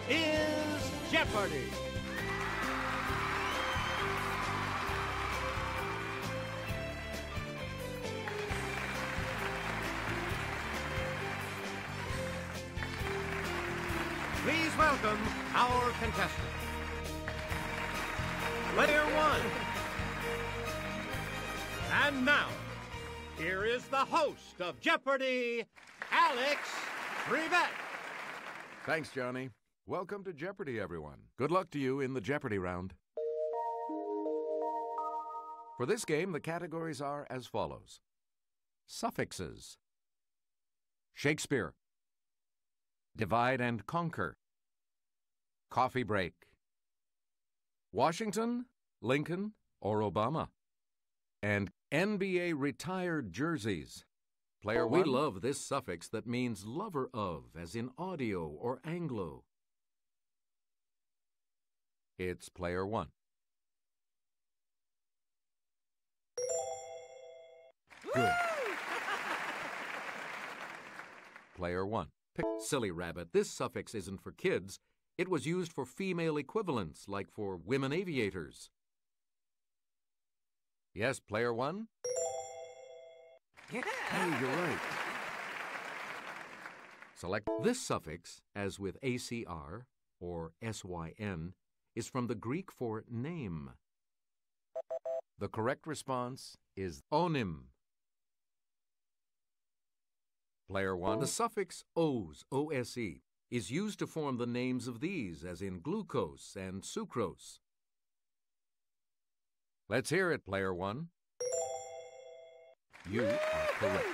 is Jeopardy! Please welcome our contestants. Player one. And now, here is the host of Jeopardy, Alex Trebek. Thanks, Johnny. Welcome to Jeopardy, everyone. Good luck to you in the Jeopardy round. For this game, the categories are as follows. Suffixes. Shakespeare. Divide and conquer. Coffee break. Washington, Lincoln, or Obama. And NBA retired jerseys. Player one. We love this suffix that means lover of, as in audio or Anglo. It's player one. Good. Player one. Pick silly rabbit. This suffix isn't for kids. It was used for female equivalents, like for women aviators. Yes, player one? Yeah. Hey, you're right. Select this suffix, as with ACR or SYN, is from the Greek for name. The correct response is onym. Player one. The suffix ose, O-S-E, is used to form the names of these, as in glucose and sucrose. Let's hear it, player one. You are correct.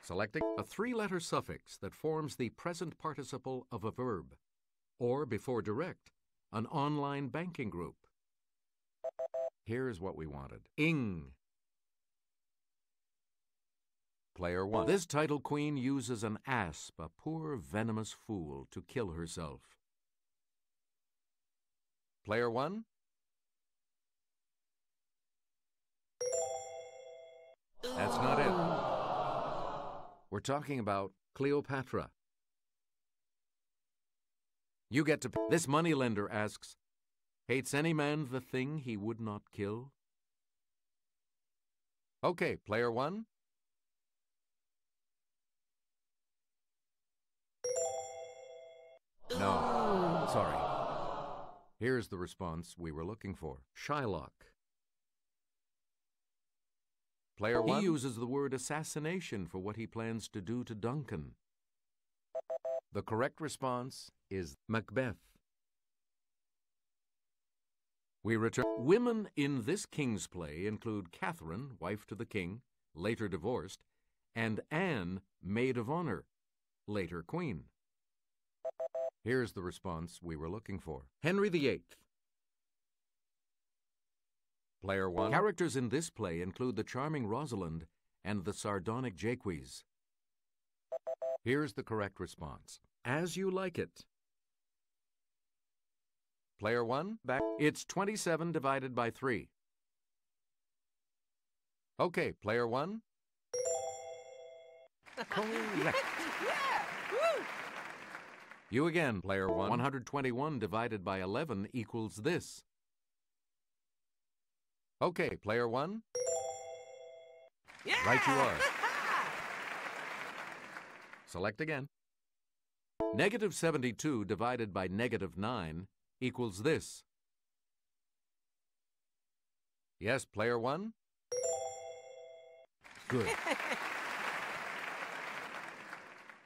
Selecting a three-letter suffix that forms the present participle of a verb, or before direct, an online banking group. Here's what we wanted. Ing. Player one. This title queen uses an asp, a poor venomous fool, to kill herself. Player one? That's not it. We're talking about Cleopatra. You get to pick. This moneylender asks, hates any man the thing he would not kill? Okay, player one? No, sorry. Here's the response we were looking for. Shylock. Player one? He uses the word assassination for what he plans to do to Duncan. The correct response is Macbeth. We return. Women in this king's play include Catherine, wife to the king, later divorced, and Anne, maid of honor, later queen. Here's the response we were looking for. Henry VIII. Player one. Characters in this play include the charming Rosalind and the sardonic Jaques. Here's the correct response. As you like it. Player one, back. It's 27 divided by 3. Okay, player one. Correct. Yeah! Woo! You again, player one. 121 divided by 11 equals this. Okay, player one. Yeah! Right you are. Select again. Negative 72 divided by negative 9 equals this. Yes, player one. Good.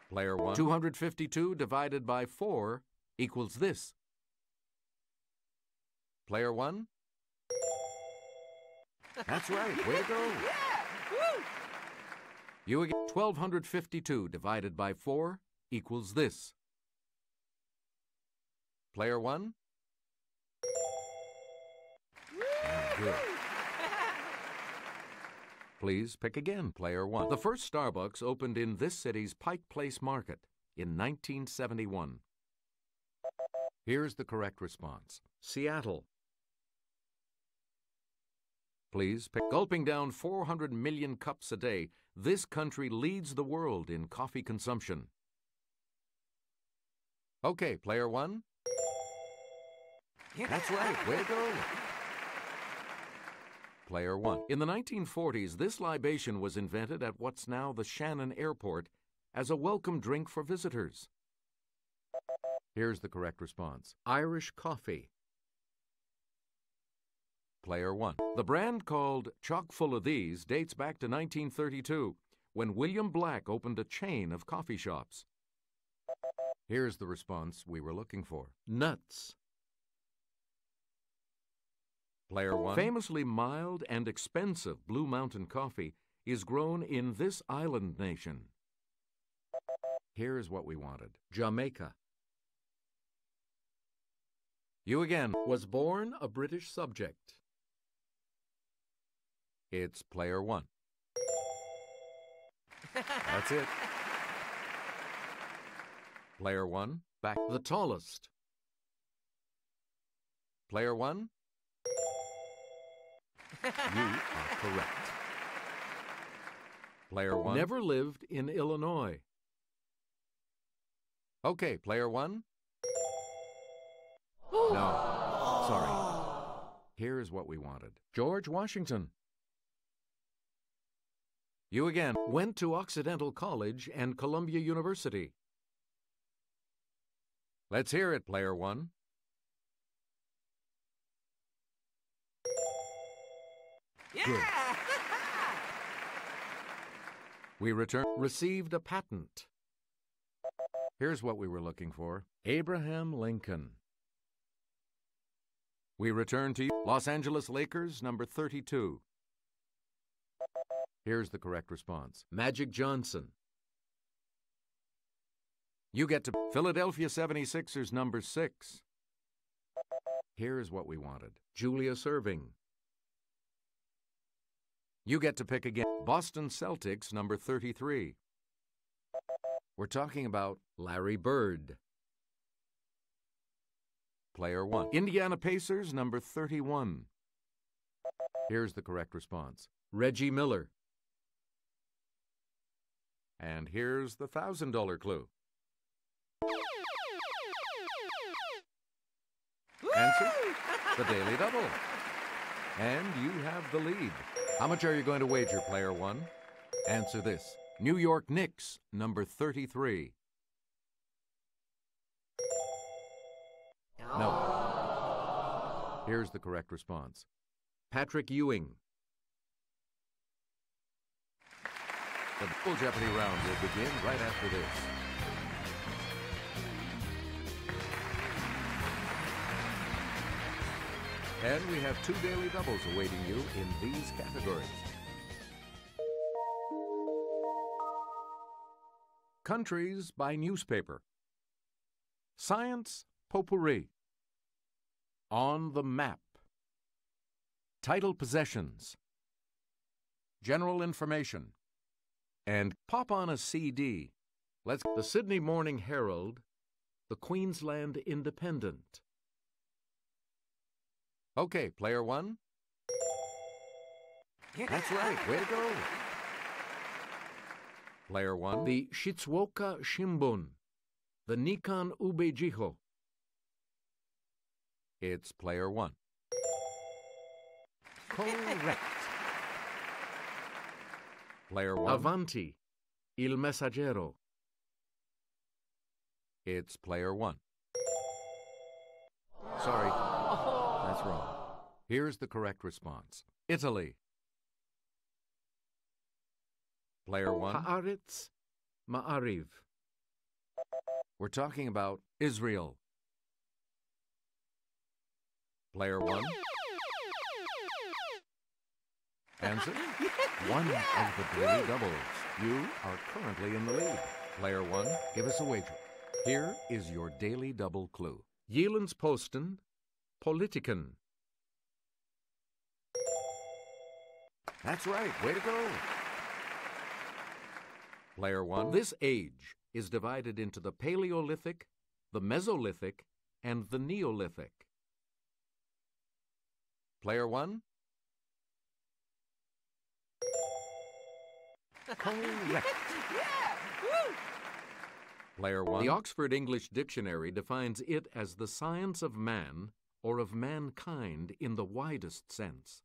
Player one. 252 divided by 4 equals this. Player one. That's right. Way to go. Yeah! Woo! You again. 1252 divided by 4 equals this. Player one. Good. Please pick again, player one. The first Starbucks opened in this city's Pike Place Market in 1971. Here's the correct response. Seattle. Please pick. Gulping down 400 million cups a day, this country leads the world in coffee consumption. Okay, player one. That's right. Way to go. Player one. In the 1940s, this libation was invented at what's now the Shannon Airport as a welcome drink for visitors. Here's the correct response. Irish coffee. Player one. The brand called Chock full of these dates back to 1932, when William Black opened a chain of coffee shops. Here's the response we were looking for. Nuts. Player one. Famously mild and expensive Blue Mountain coffee is grown in this island nation. Here's what we wanted. Jamaica. You again. Was born a British subject. It's player one. That's it. Player one, back. The tallest. Player one. You are correct. Player one. Never lived in Illinois. Okay, player one. No, sorry. Here's what we wanted. George Washington. You again. Went to Occidental College and Columbia University. Let's hear it, player one. Yeah! Good. We received a patent. Here's what we were looking for. Abraham Lincoln. We return to Los Angeles Lakers, number 32. Here's the correct response. Magic Johnson. You get to Philadelphia 76ers, number 6. Here's what we wanted. Julius Erving. You get to pick again. Boston Celtics, number 33. We're talking about Larry Bird. Player one. Indiana Pacers, number 31. Here's the correct response. Reggie Miller. And here's the $1,000 clue. Answer, the Daily Double. And you have the lead. How much are you going to wager, player one? Answer this. New York Knicks, number 33. No. Here's the correct response. Patrick Ewing. The Double Jeopardy round will begin right after this. And we have 2 daily doubles awaiting you in these categories. Countries by newspaper. Science potpourri. On the map. Title possessions. General information. And pop on a CD. The Sydney Morning Herald, the Queensland Independent. Okay, player one. That's right, way to go. Player one. The Shizuoka Shimbun, the Nikan Ubejiho. It's player one. Correct. Player one. Avanti, Il Messaggero. It's player one. Sorry, that's wrong. Here's the correct response. Italy. Player one. Haaretz, Ma'ariv. We're talking about Israel. Player one. Answer. One of the daily doubles. You are currently in the lead. Player one, give us a wager. Here is your daily double clue. Jyllands-Posten, Politiken. That's right, way to go. Player one, this age is divided into the Paleolithic, the Mesolithic, and the Neolithic. Player one. Correct. Yeah. Woo. Player 1. The Oxford English Dictionary defines it as the science of man or of mankind in the widest sense.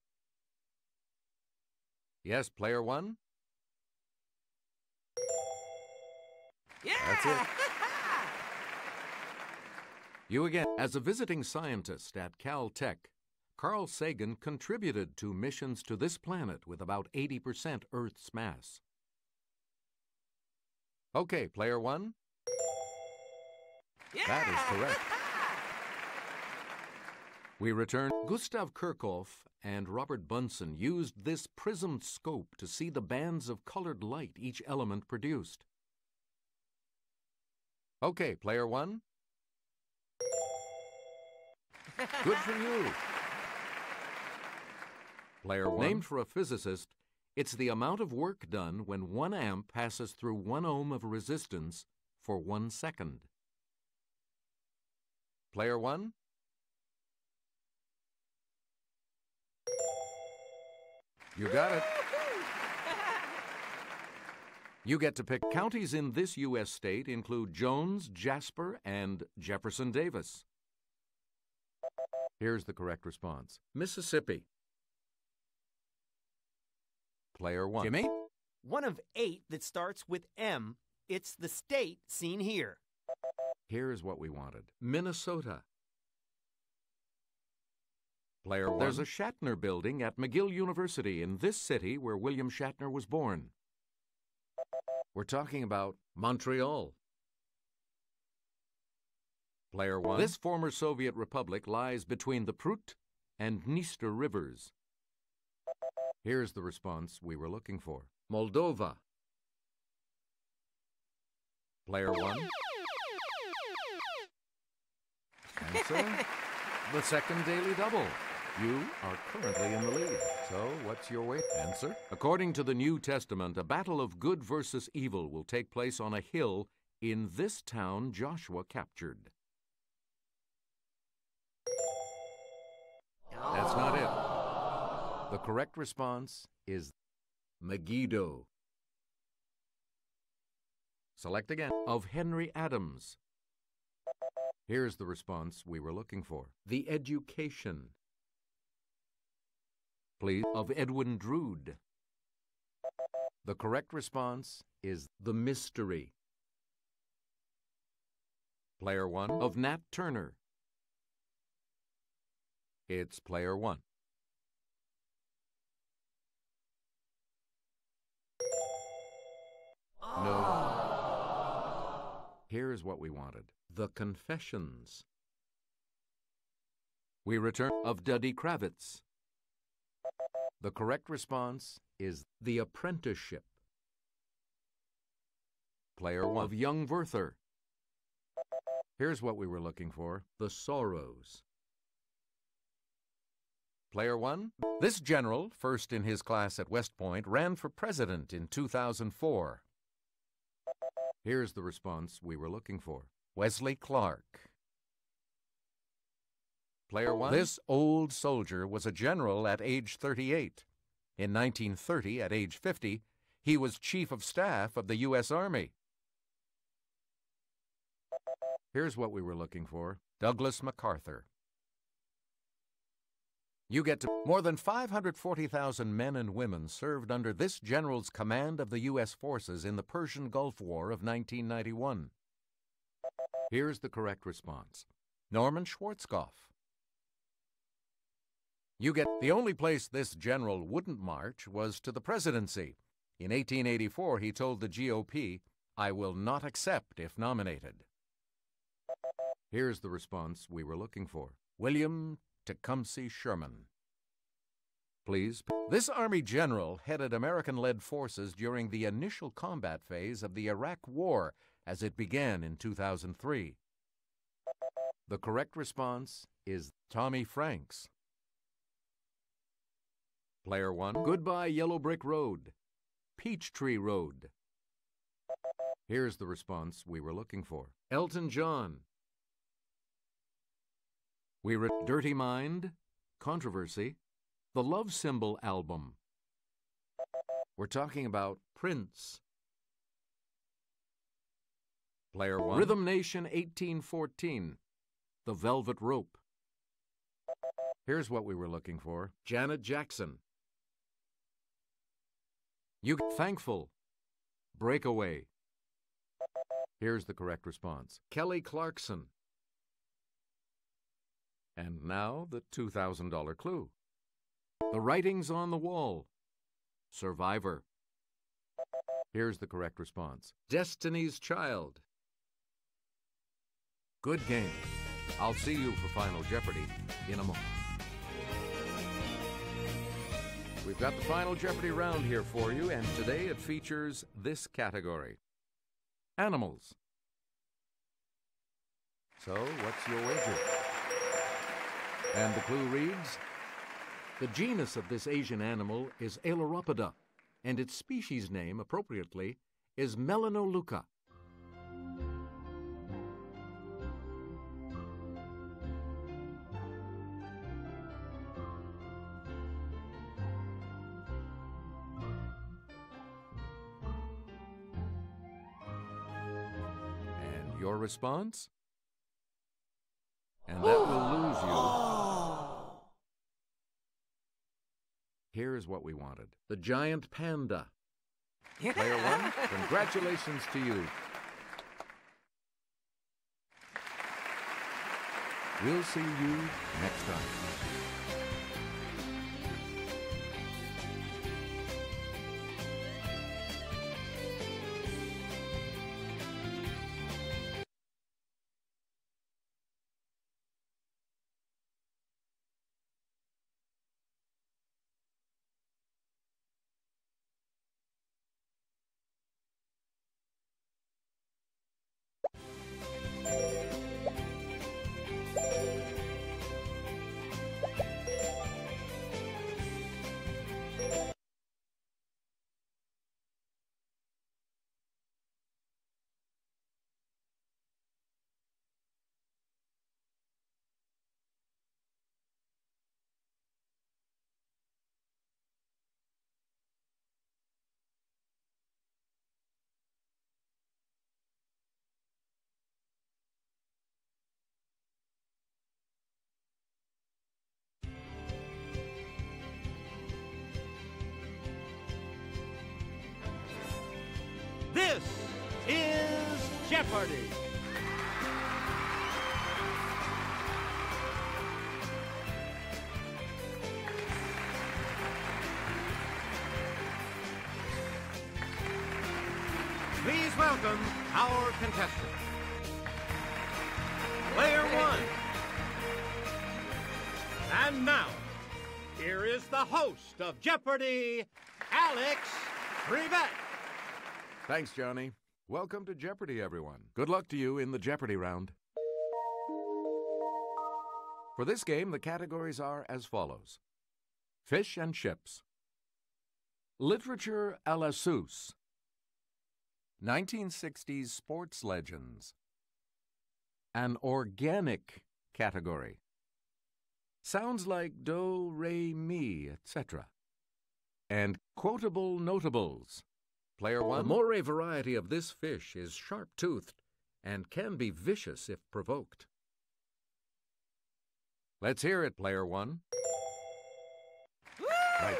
Yes, Player 1? Yeah! That's it. You again. As a visiting scientist at Caltech, Carl Sagan contributed to missions to this planet with about 80% Earth's mass. Okay, Player 1? Yeah! That is correct. We return. Gustav Kirchhoff and Robert Bunsen used this prismed scope to see the bands of colored light each element produced. Okay, Player 1? Good for you. Player 1. Named for a physicist, it's the amount of work done when 1 amp passes through 1 ohm of resistance for 1 second. Player 1? You got it. You get to pick. Counties in this U.S. state include Jones, Jasper, and Jefferson Davis. Here's the correct response. Mississippi. Player 1. Jimmy? One of 8 that starts with M. It's the state seen here. Here's what we wanted. Minnesota. Player 1. There's a Shatner building at McGill University in this city where William Shatner was born. We're talking about Montreal. Player 1. This former Soviet republic lies between the Prut and Dniester rivers. Here's the response we were looking for. Moldova. Player 1. Answer. The second daily double. You are currently in the lead. So, what's your weight? Answer. According to the New Testament, a battle of good versus evil will take place on a hill in this town Joshua captured. That's not it. The correct response is Megiddo. Select again. Of Henry Adams. Here's the response we were looking for. The Education. Please. Of Edwin Drood. The correct response is The Mystery. Player 1. Of Nat Turner. It's Player 1. No. Here's what we wanted. The Confessions. We return. Of Duddy Kravitz. The correct response is The Apprenticeship. Player 1. Of Young Werther. Here's what we were looking for. The Sorrows. Player 1. This general, first in his class at West Point, ran for president in 2004. Here's the response we were looking for. Wesley Clark. Player 1. This old soldier was a general at age 38. In 1930, at age 50, he was Chief of Staff of the U.S. Army. Here's what we were looking for. Douglas MacArthur. You get to. More than 540,000 men and women served under this general's command of the U.S. forces in the Persian Gulf War of 1991. Here's the correct response. Norman Schwarzkopf. You get. The only place this general wouldn't march was to the presidency. In 1884, he told the GOP, "I will not accept if nominated." Here's the response we were looking for. William Tecumseh Sherman. Please. This Army general headed American-led forces during the initial combat phase of the Iraq War as it began in 2003. The correct response is Tommy Franks. Player 1. Goodbye Yellow Brick Road. Peachtree Road. Here's the response we were looking for. Elton John. We read Dirty Mind, Controversy, the Love Symbol album. We're talking about Prince. Player 1. Rhythm Nation 1814. The Velvet Rope. Here's what we were looking for. Janet Jackson. You Thankful. Breakaway. Here's the correct response. Kelly Clarkson. And now the $2,000 clue. The Writings on the Wall. Survivor. Here's the correct response. Destiny's Child. Good game. I'll see you for Final Jeopardy in a moment. We've got the Final Jeopardy round here for you, and today it features this category. Animals. So, what's your wager? And the clue reads, the genus of this Asian animal is Ailuropoda, and its species name, appropriately, is Melanoleuca. And your response? And that will lose you. Here's what we wanted. The giant panda. Player 1, congratulations to you. We'll see you next time. This is Jeopardy! Please welcome our contestants. Player 1. And now, here is the host of Jeopardy, Alex Trebek. Thanks, Johnny. Welcome to Jeopardy, everyone. Good luck to you in the Jeopardy round. For this game, the categories are as follows. Fish and chips. Literature à la Seuss. 1960s sports legends. An organic category. Sounds like do, re, mi, etc. And quotable notables. Player 1. The moray variety of this fish is sharp-toothed and can be vicious if provoked. Let's hear it, Player 1. Right.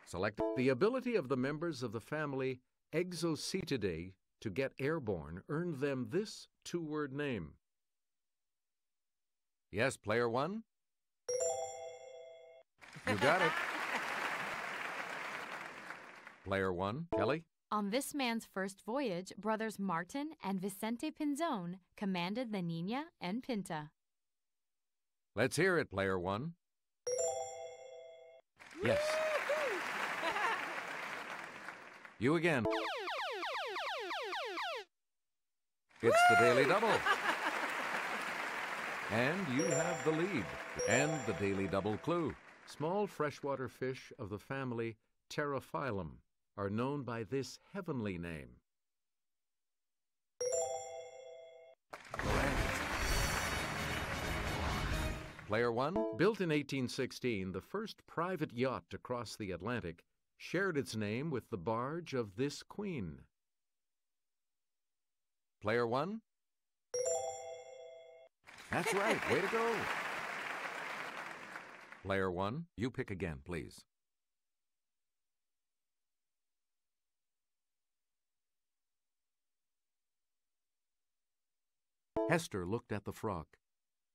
Select the ability of the members of the family Exocetidae to get airborne earned them this two-word name. Yes, Player 1? You got it. Player 1, Kelly? On this man's first voyage, brothers Martin and Vicente Pinzon commanded the Nina and Pinta. Let's hear it, Player 1. Yes. You again. It's the Daily Double. And you have the lead. And the Daily Double clue. Small freshwater fish of the family Pterophyllum are known by this heavenly name. Correct. Player 1, built in 1816, the first private yacht to cross the Atlantic shared its name with the barge of this queen. player one. That's right. Way to go. Player one, you pick again, please. Hester looked at the frock.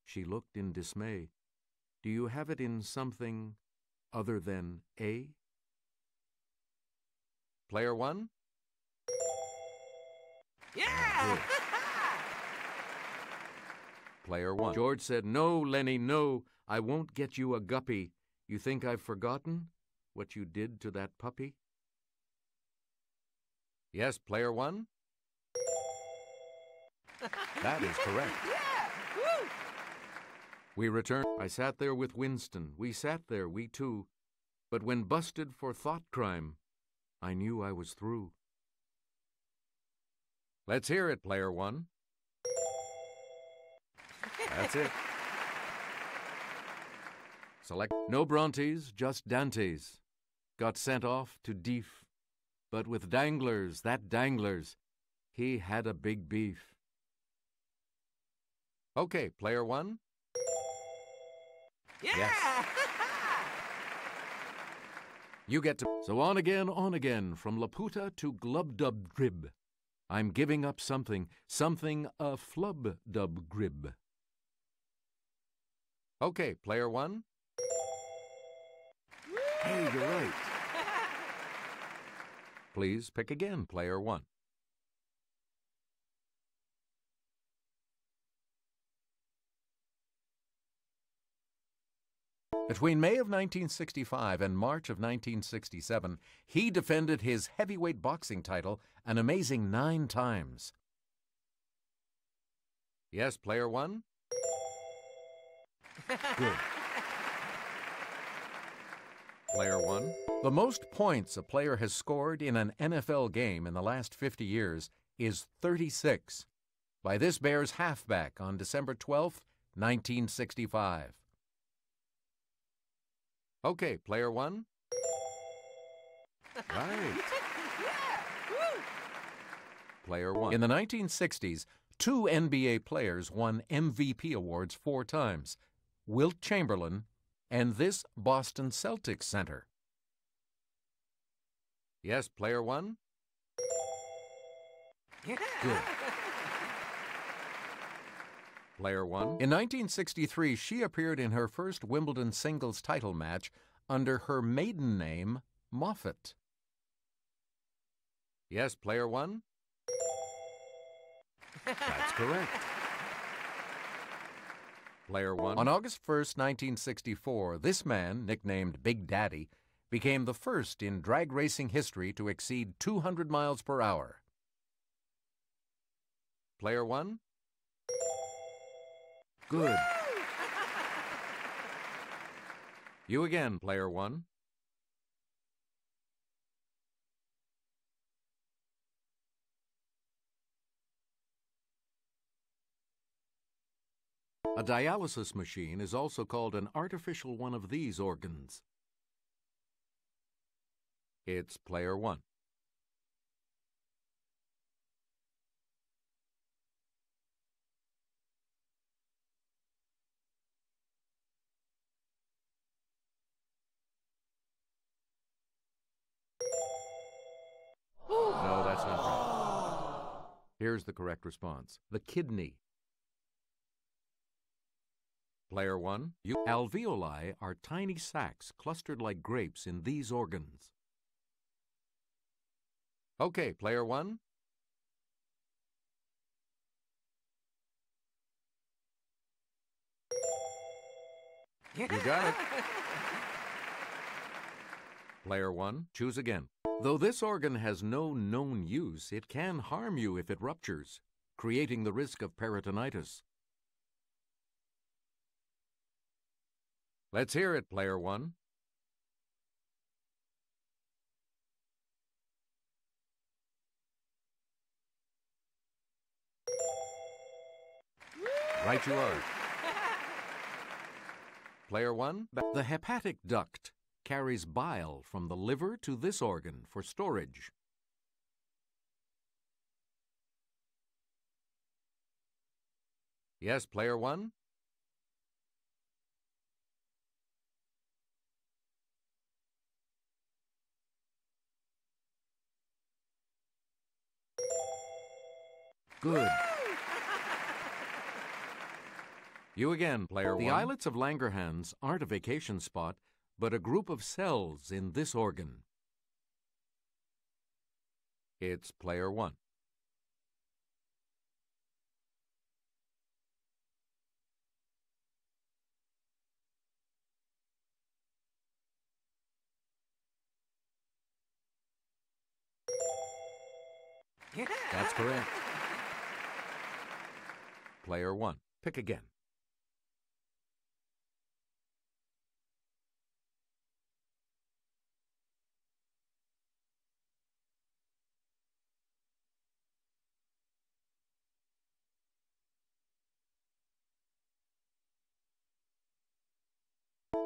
She looked in dismay. Do you have it in something other than A? Player one? Yeah! Player one. George said, no, Lenny, no. I won't get you a guppy. You think I've forgotten what you did to that puppy? Yes, player one? That is correct. Yeah! Woo! We returned. I sat there with Winston. We sat there, we two. But when busted for thought crime, I knew I was through. Let's hear it, player one. That's it. Select. No Brontes, just Dantes. Got sent off to Deef. But with Danglers, that Danglers, he had a big beef. Okay, player one. Yeah! Yes. You get to... So on again, from Laputa to Glubdub-Grib. I'm giving up something a flub-dub-grib. Okay, player one. Hey, you're right. Please pick again, player one. Between May of 1965 and March of 1967, he defended his heavyweight boxing title an amazing 9 times. Yes, player one? Good. Player one. The most points a player has scored in an NFL game in the last 50 years is 36 by this Bears halfback on December 12th, 1965. Okay, player one. Right. Yeah! Woo! Player one. In the 1960s, 2 NBA players won MVP awards 4 times. Wilt Chamberlain and this Boston Celtics center. Yes, player one. Yeah! Good. Player one. In 1963, she appeared in her first Wimbledon singles title match under her maiden name, Moffat. Yes, player one? That's correct. Player one. On August 1st, 1964, this man, nicknamed Big Daddy, became the first in drag racing history to exceed 200 miles per hour. Player one? Good. You again, player one. A dialysis machine is also called an artificial one of these organs. It's player one. No, that's not right. Here's the correct response. The kidney. Player one. Alveoli are tiny sacs clustered like grapes in these organs. Okay, player one. You got it. Player one, choose again. Though this organ has no known use, it can harm you if it ruptures, creating the risk of peritonitis. Let's hear it, player one. Right you are. Player one, the hepatic duct carries bile from the liver to this organ for storage. Yes, player one? Good. You again, player one. The islets of Langerhans aren't a vacation spot, but a group of cells in this organ. It's player one. That's correct. Player one. Pick again.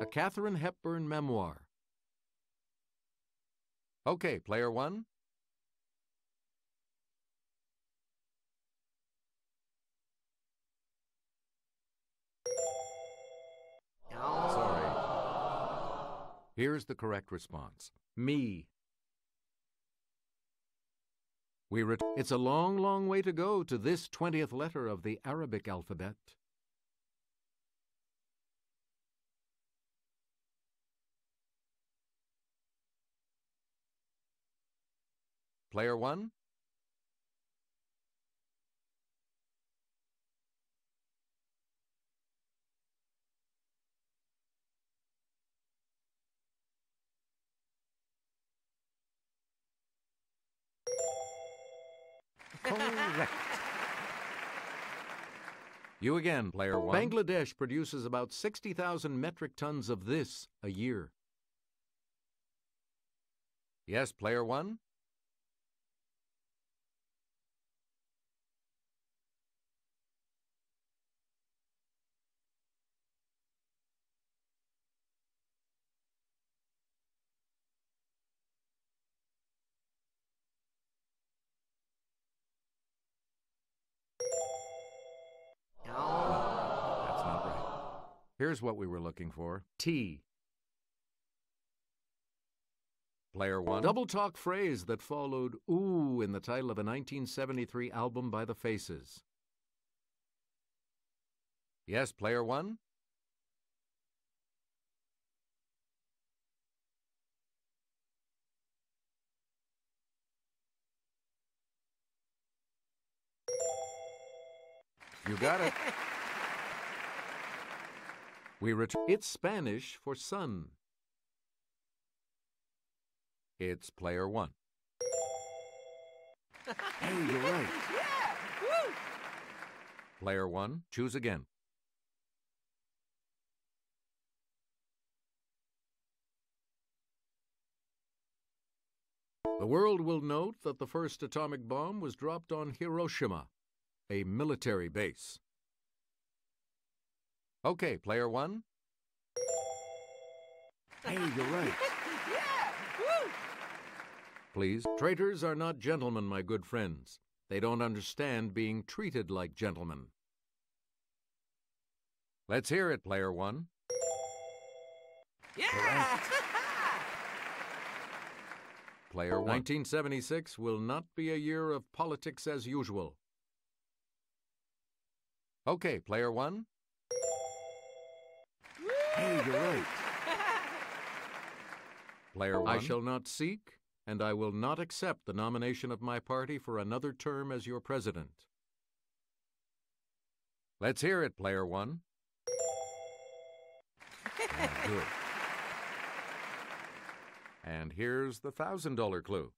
A Katharine Hepburn memoir. Okay, player one. Sorry. Here's the correct response. Me. It's a long, long way to go to this 20th letter of the Arabic alphabet. Player one. Correct. You again, player one. Bangladesh produces about 60,000 metric tons of this a year. Yes, player one. That's not right. Here's what we were looking for. T. Player one. Double talk phrase that followed ooh in the title of a 1973 album by The Faces. Yes, player one. You got it. It's Spanish for sun. It's player one. Hey, you're right. Yeah! Woo! Player one, choose again. The world will note that the first atomic bomb was dropped on Hiroshima, a military base. Okay, player one. Hey, you're right. Yeah! Woo! Please, traitors are not gentlemen, my good friends. They don't understand being treated like gentlemen. Let's hear it, player one. Yeah! Player one. 1976 will not be a year of politics as usual. Okay, player one. Hey, you're right. Player one. I shall not seek, and I will not accept the nomination of my party for another term as your president. Let's hear it, player one. Good. And here's the $1,000 clue.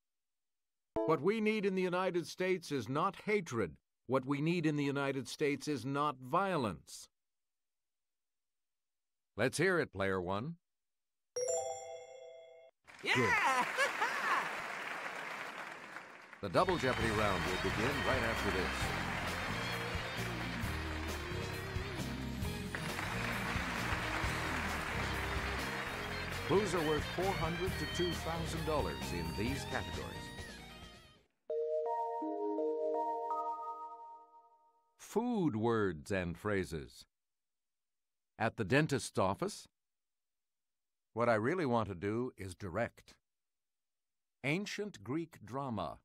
What we need in the United States is not hatred. What we need in the United States is not violence. Let's hear it, player one. Yeah! The Double Jeopardy round will begin right after this. Clues are worth $400 to $2,000 in these categories. food words and phrases. At the dentist's office, what I really want to do is direct. Ancient Greek drama,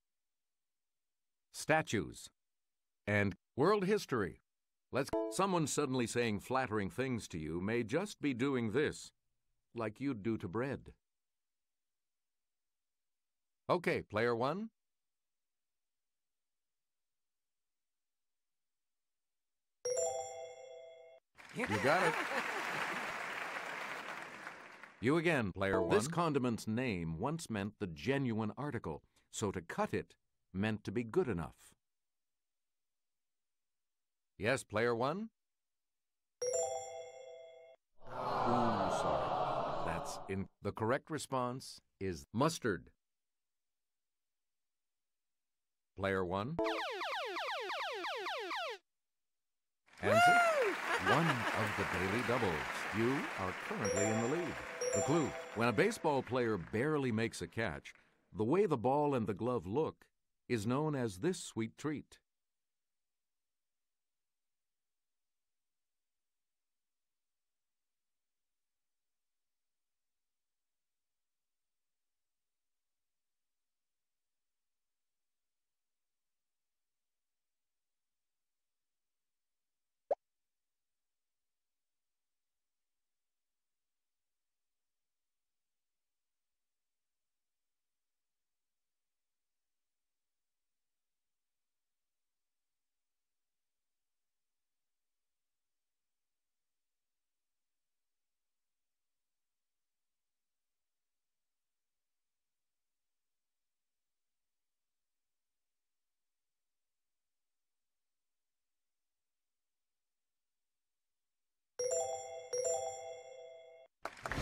statues, and world history. Someone suddenly saying flattering things to you may just be doing this, like you'd do to bread. Okay, player one. You got it. You again, player one. This condiment's name once meant the genuine article, so to cut it meant to be good enough. Yes, player one? Ooh, sorry. That's in. The correct response is mustard. Player one? Answer? One of the daily doubles. You are currently in the lead. The clue: when a baseball player barely makes a catch, the way the ball and the glove look is known as this sweet treat.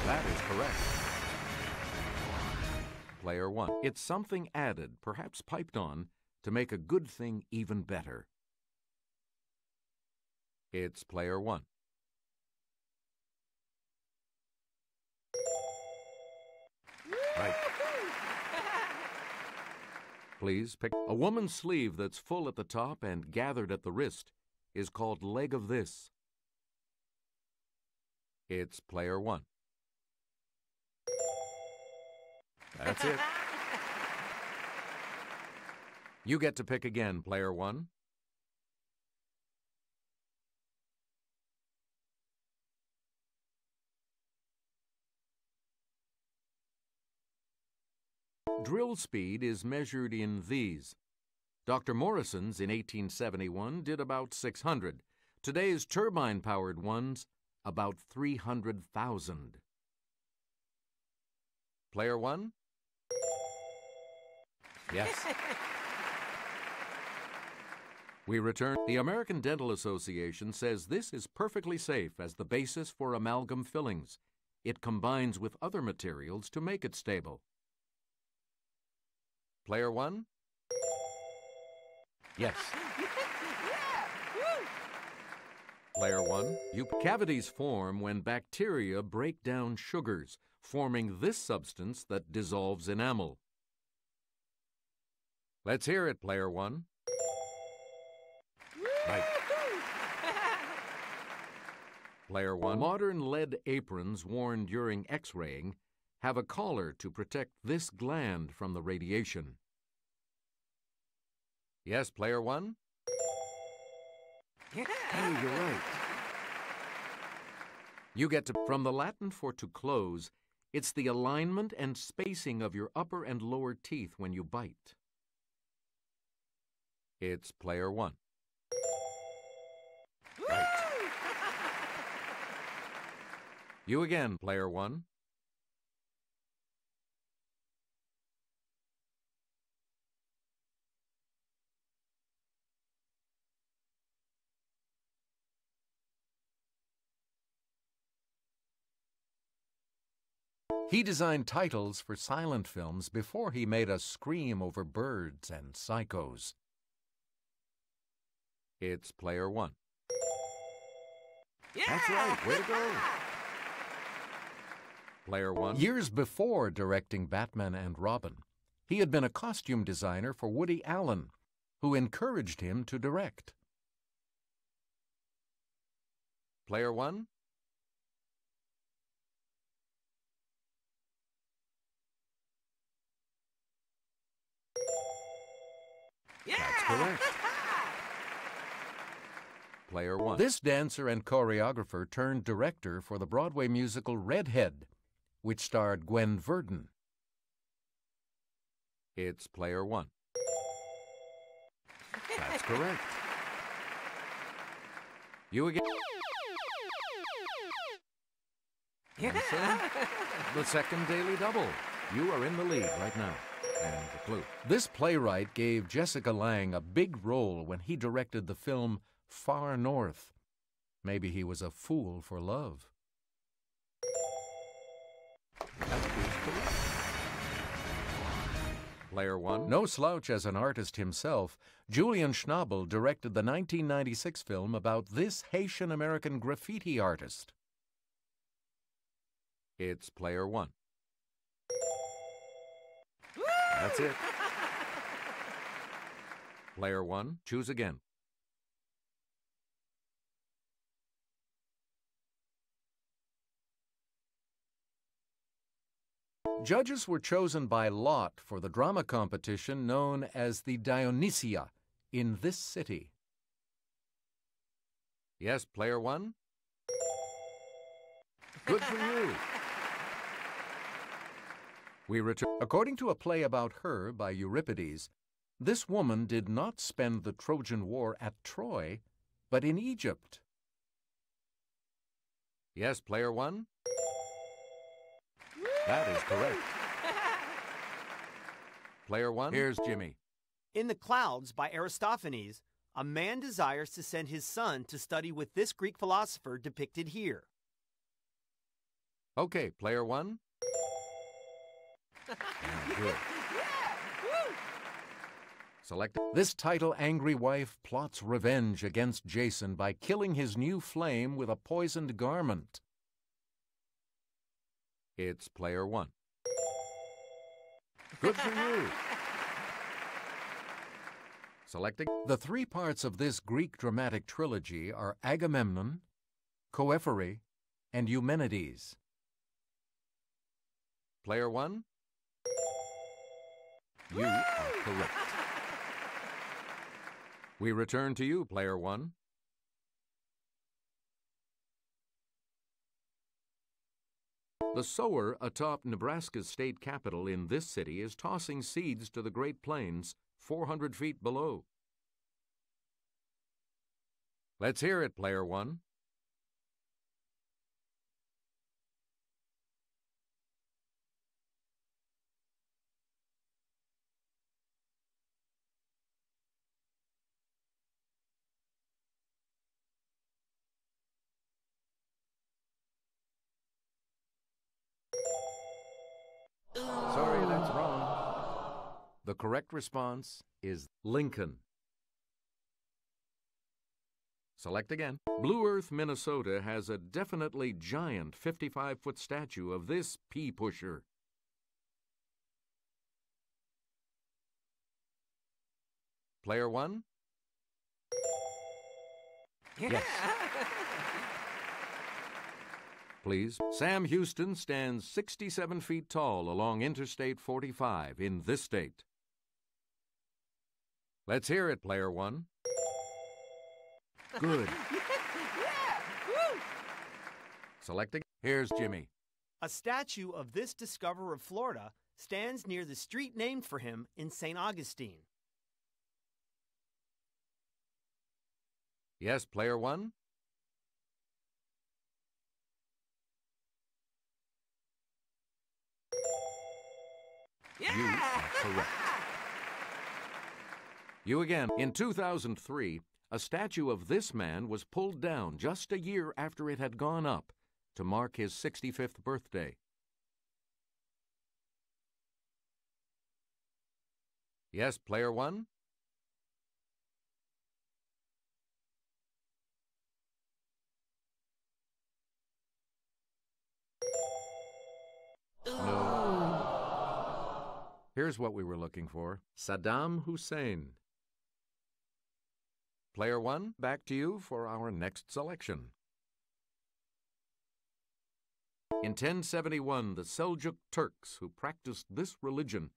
That is correct. Player one. It's something added, perhaps piped on, to make a good thing even better. It's player one. Right. Please pick. A woman's sleeve that's full at the top and gathered at the wrist is called leg of this. It's player one. That's it. You get to pick again, player one. Drill speed is measured in these. Dr. Morrison's in 1871 did about 600. Today's turbine-powered ones, about 300,000. Player one? Yes. We return. The American Dental Association says this is perfectly safe as the basis for amalgam fillings. It combines with other materials to make it stable. Player one? Yes. Player one, cavities form when bacteria break down sugars, forming this substance that dissolves enamel. Let's hear it, player one. Right. Player one. Modern lead aprons worn during X-raying have a collar to protect this gland from the radiation. Yes, player one? Hey, you're right. You get to, from the Latin for to close, it's the alignment and spacing of your upper and lower teeth when you bite. It's player one. Right. You again, player one. He designed titles for silent films before he made us scream over birds and psychos. It's player one. Yeah! That's right, way to go. Player one. Years before directing Batman and Robin, he had been a costume designer for Woody Allen, who encouraged him to direct. player one? That's correct. Player one. This dancer and choreographer turned director for the Broadway musical Redhead, which starred Gwen Verdon. It's player one. That's correct. You again. And so, the second daily double. You are in the lead right now. And the clue. This playwright gave Jessica Lange a big role when he directed the film Far North. Maybe he was a fool for love. Player one. No slouch as an artist himself, Julian Schnabel directed the 1996 film about this Haitian-American graffiti artist. It's player one. That's it. Player one, choose again. Judges were chosen by lot for the drama competition known as the Dionysia in this city. Yes, player one? Good for you. We return. According to a play about her by Euripides, this woman did not spend the Trojan War at Troy, but in Egypt. Yes, player one? That is correct. Player one, here's Jimmy. In the Clouds by Aristophanes, a man desires to send his son to study with this Greek philosopher depicted here. Okay, player one. Good. Select. This title-angry wife plots revenge against Jason by killing his new flame with a poisoned garment. It's player one. Good for you. Selecting. The three parts of this Greek dramatic trilogy are Agamemnon, Coephae, and Eumenides. Player one? You are correct. We return to you, player one. The sower atop Nebraska's state capitol in this city is tossing seeds to the Great Plains 400 feet below. Let's hear it, player one. Sorry, that's wrong. The correct response is Lincoln. Select again. Blue Earth, Minnesota has a definitely giant 55-foot statue of this pea pusher. Player one? Yes. Please. Sam Houston stands 67 feet tall along Interstate 45 in this state. Let's hear it, player one. Good. Selecting. Here's Jimmy. A statue of this discoverer of Florida stands near the street named for him in St. Augustine. Yes, player one. You are correct. You again. In 2003, a statue of this man was pulled down just a year after it had gone up to mark his 65th birthday. Yes, player one? No. Here's what we were looking for. Saddam Hussein. Player one, back to you for our next selection. In 1071, the Seljuk Turks, who practiced this religion,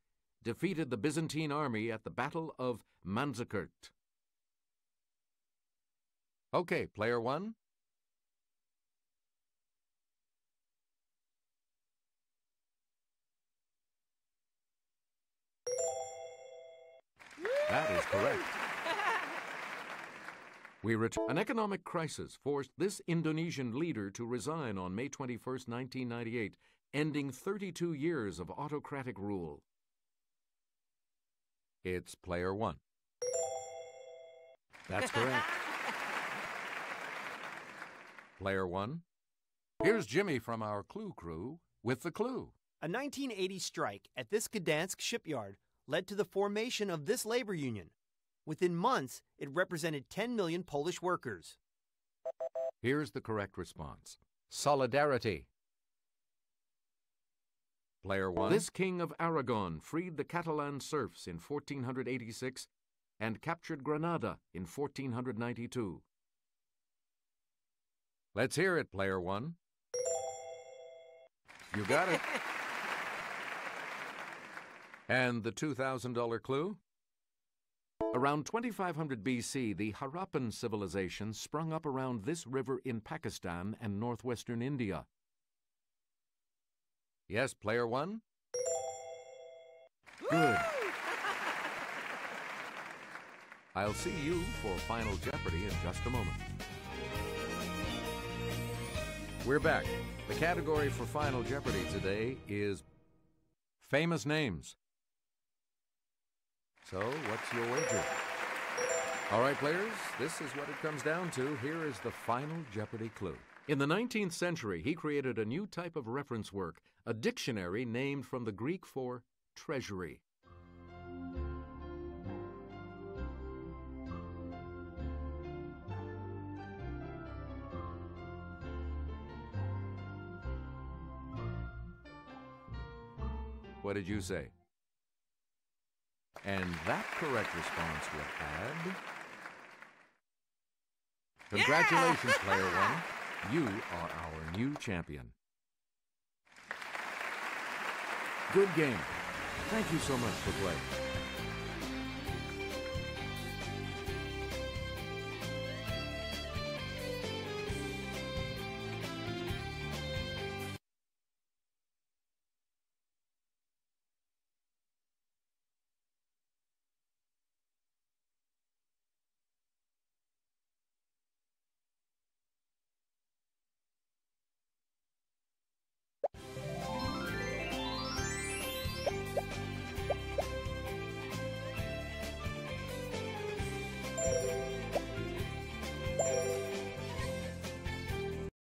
defeated the Byzantine army at the Battle of Manzikert. Okay, player one. That is correct. An economic crisis forced this Indonesian leader to resign on May 21, 1998, ending 32 years of autocratic rule. It's player one. That's correct. Player one. Here's Jimmy from our Clue Crew with the clue. A 1980 strike at this Gdansk shipyard led to the formation of this labor union. Within months, it represented 10 million Polish workers. Here's the correct response. Solidarity. Player one. This king of Aragon freed the Catalan serfs in 1486 and captured Granada in 1492. Let's hear it, player one. You got it. And the $2,000 clue? Around 2500 BC, the Harappan civilization sprung up around this river in Pakistan and northwestern India. Yes, player one? Good. I'll see you for Final Jeopardy in just a moment. We're back. The category for Final Jeopardy today is famous names. So, what's your wager? All right, players, this is what it comes down to. Here is the Final Jeopardy clue. In the 19th century, he created a new type of reference work, a dictionary named from the Greek for treasury. What did you say? And that correct response will add... Congratulations, player one. You are our new champion. Good game. Thank you so much for playing.